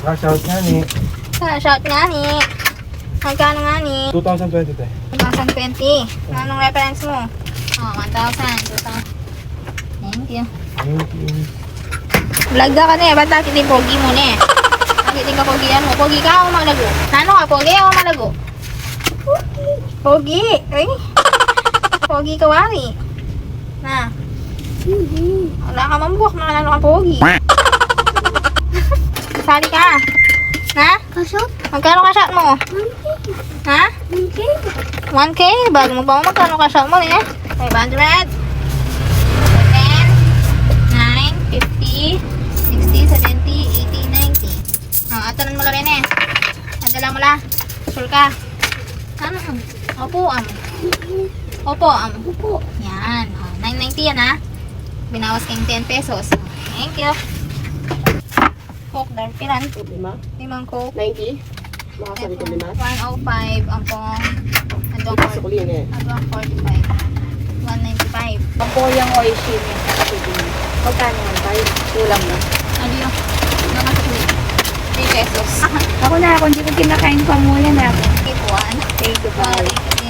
Cash out nga ni. Cash out nga ni. Magkano nga ni? 2020 te. 2020. Anong reference mo? Oh, 1,000. 2,000. Thank you. Thank you. Vlog ka na eh. Ba't nakit yung pogi mo na eh? Nakit ka pogian mo. Pogi ka o malago? Ano ka? Pogi o malago? Pogi. Ay. Pogi ka wari. Na. Wala ka mambuak. Makalano ka pogi. Sali ka. Ha? Kasot? Magkano ka shot mo? 1K. Ha? 1K. 1K? Bago mo ba magkano ka shot mo eh? 500? 10, 9, 50, 60, 70, 80, 90. Oh, atanan mo lang rin eh. Adala mo lang. Sure ka? Ano? Opo, Opo, Opo. Yan. Oh, 990 yan ha. Binawas kayong 10 pesos. Thank you. Coke dar. Pilan? 5? Limang Coke. 90? Makasabi ko 5? 105 ang pong andong Ipasok ko yun eh. 45. 195. Ang po yung oishi niya sa kapitid. Magkano man tayo? Kulang na. Ano yun? Nakasukli. 3 pesos. Ako na, kung hindi ko kinakain pa muna na ako. Keep one. Thank you, bye.